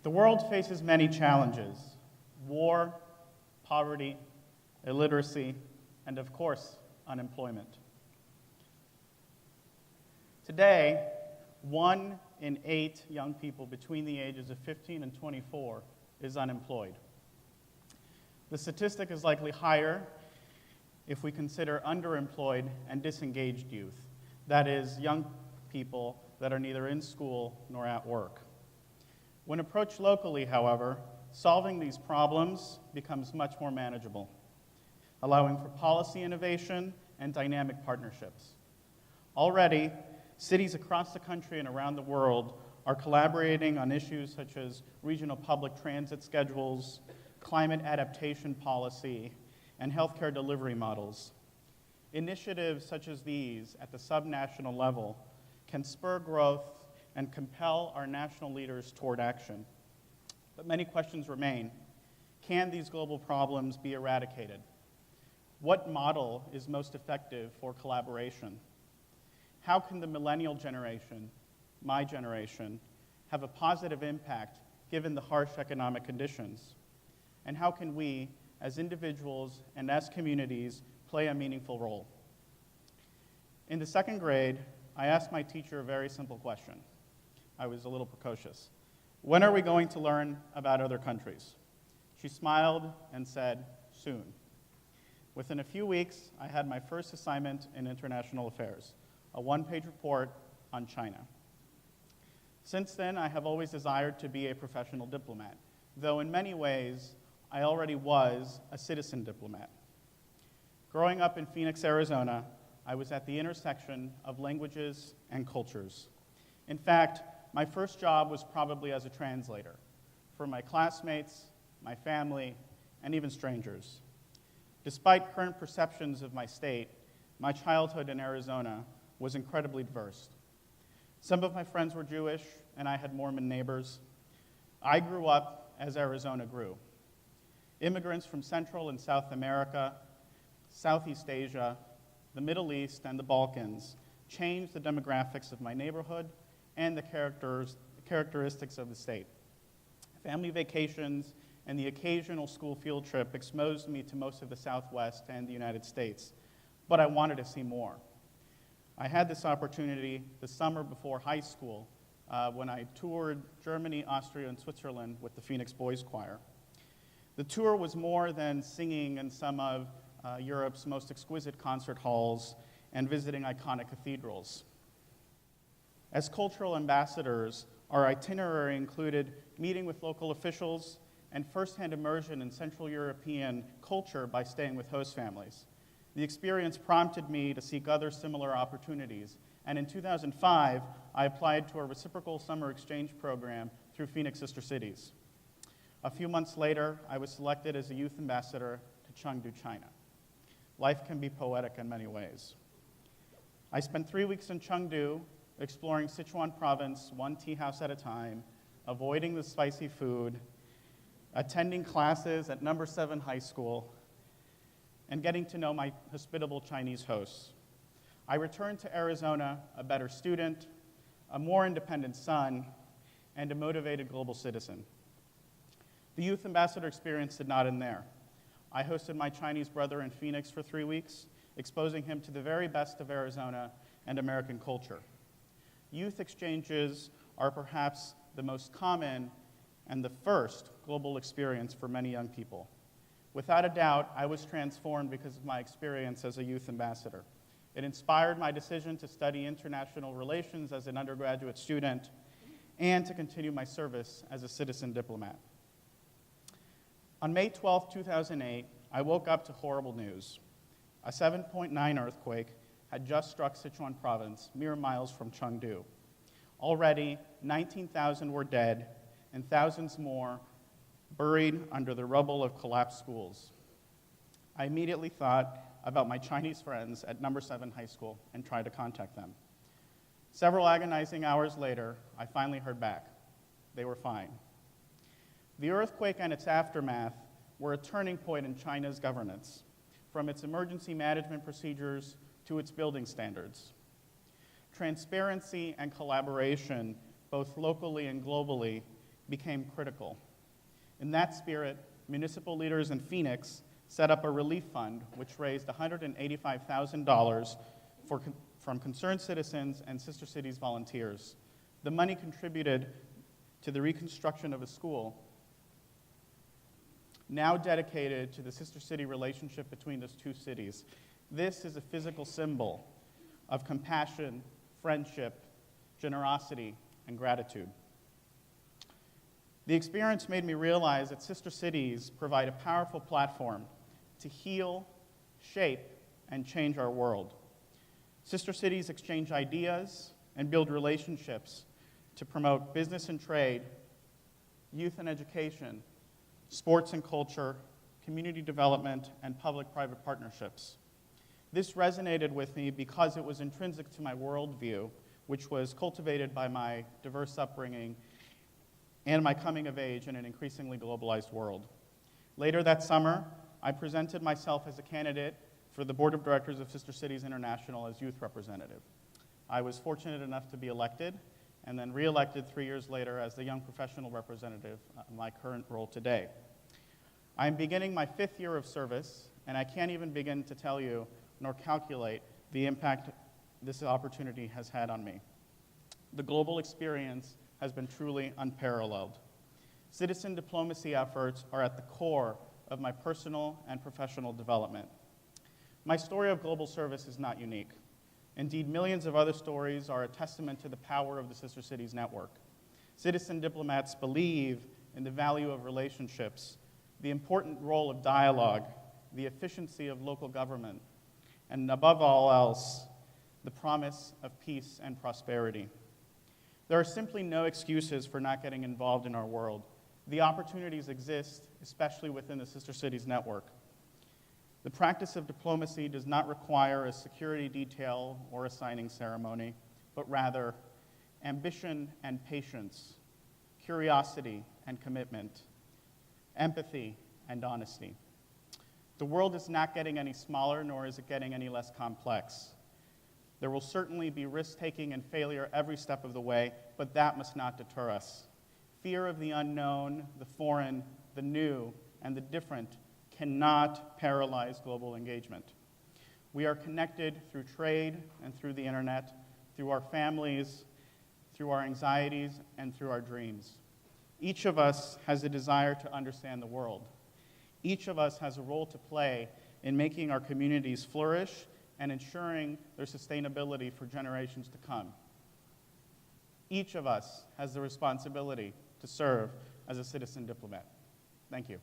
The world faces many challenges: war, poverty, illiteracy, and of course, unemployment. Today, 1 in 8 young people between the ages of 15 and 24 is unemployed. The statistic is likely higher if we consider underemployed and disengaged youth, that is, young people that are neither in school nor at work. When approached locally, however, solving these problems becomes much more manageable, allowing for policy innovation and dynamic partnerships. Already, cities across the country and around the world are collaborating on issues such as regional public transit schedules, climate adaptation policy, and healthcare delivery models. Initiatives such as these at the subnational level can spur growth and compel our national leaders toward action. But many questions remain. Can these global problems be eradicated? What model is most effective for collaboration? How can the millennial generation, my generation, have a positive impact given the harsh economic conditions? And how can we, as individuals and as communities, play a meaningful role? In the 2nd grade, I asked my teacher a very simple question. I was a little precocious. When are we going to learn about other countries? She smiled and said, soon. Within a few weeks, I had my first assignment in international affairs, a 1-page report on China. Since then, I have always desired to be a professional diplomat, though in many ways, I already was a citizen diplomat. Growing up in Phoenix, Arizona, I was at the intersection of languages and cultures. In fact, my first job was probably as a translator for my classmates, my family, and even strangers. Despite current perceptions of my state, my childhood in Arizona was incredibly diverse. Some of my friends were Jewish, and I had Mormon neighbors. I grew up as Arizona grew. Immigrants from Central and South America, Southeast Asia, the Middle East, and the Balkans changed the demographics of my neighborhood and the characteristics of the state. Family vacations and the occasional school field trip exposed me to most of the Southwest and the United States, but I wanted to see more. I had this opportunity the summer before high school when I toured Germany, Austria, and Switzerland with the Phoenix Boys Choir. The tour was more than singing in some of Europe's most exquisite concert halls and visiting iconic cathedrals. As cultural ambassadors, our itinerary included meeting with local officials and firsthand immersion in Central European culture by staying with host families. The experience prompted me to seek other similar opportunities, and in 2005, I applied to a reciprocal summer exchange program through Phoenix Sister Cities. A few months later, I was selected as a youth ambassador to Chengdu, China. Life can be poetic in many ways. I spent 3 weeks in Chengdu, exploring Sichuan province, one tea house at a time, avoiding the spicy food, attending classes at No. 7 high school, and getting to know my hospitable Chinese hosts. I returned to Arizona a better student, a more independent son, and a motivated global citizen. The youth ambassador experience did not end there. I hosted my Chinese brother in Phoenix for 3 weeks, exposing him to the very best of Arizona and American culture. Youth exchanges are perhaps the most common and the first global experience for many young people. Without a doubt, I was transformed because of my experience as a youth ambassador. It inspired my decision to study international relations as an undergraduate student and to continue my service as a citizen diplomat. On May 12, 2008, I woke up to horrible news. A 7.9 earthquake had just struck Sichuan province, mere miles from Chengdu. Already, 19,000 were dead, and thousands more buried under the rubble of collapsed schools. I immediately thought about my Chinese friends at No. 7 high school and tried to contact them. Several agonizing hours later, I finally heard back. They were fine. The earthquake and its aftermath were a turning point in China's governance, from its emergency management procedures to its building standards. Transparency and collaboration, both locally and globally, became critical. In that spirit, municipal leaders in Phoenix set up a relief fund which raised $185,000 from concerned citizens and Sister Cities volunteers. The money contributed to the reconstruction of a school now dedicated to the Sister City relationship between those two cities. This is a physical symbol of compassion, friendship, generosity, and gratitude. The experience made me realize that Sister Cities provide a powerful platform to heal, shape, and change our world. Sister Cities exchange ideas and build relationships to promote business and trade, youth and education, sports and culture, community development, and public-private partnerships. This resonated with me because it was intrinsic to my worldview, which was cultivated by my diverse upbringing and my coming of age in an increasingly globalized world. Later that summer, I presented myself as a candidate for the Board of Directors of Sister Cities International as youth representative. I was fortunate enough to be elected and then re-elected 3 years later as the young professional representative, my current role today. I am beginning my 5th year of service, and I can't even begin to tell you nor calculate the impact this opportunity has had on me. The global experience has been truly unparalleled. Citizen diplomacy efforts are at the core of my personal and professional development. My story of global service is not unique. Indeed, millions of other stories are a testament to the power of the Sister Cities network. Citizen diplomats believe in the value of relationships, the important role of dialogue, the efficiency of local government, and above all else, the promise of peace and prosperity. There are simply no excuses for not getting involved in our world. The opportunities exist, especially within the Sister Cities network. The practice of diplomacy does not require a security detail or a signing ceremony, but rather ambition and patience, curiosity and commitment, empathy and honesty. The world is not getting any smaller, nor is it getting any less complex. There will certainly be risk-taking and failure every step of the way, but that must not deter us. Fear of the unknown, the foreign, the new, and the different cannot paralyze global engagement. We are connected through trade and through the internet, through our families, through our anxieties, and through our dreams. Each of us has a desire to understand the world. Each of us has a role to play in making our communities flourish and ensuring their sustainability for generations to come. Each of us has the responsibility to serve as a citizen diplomat. Thank you.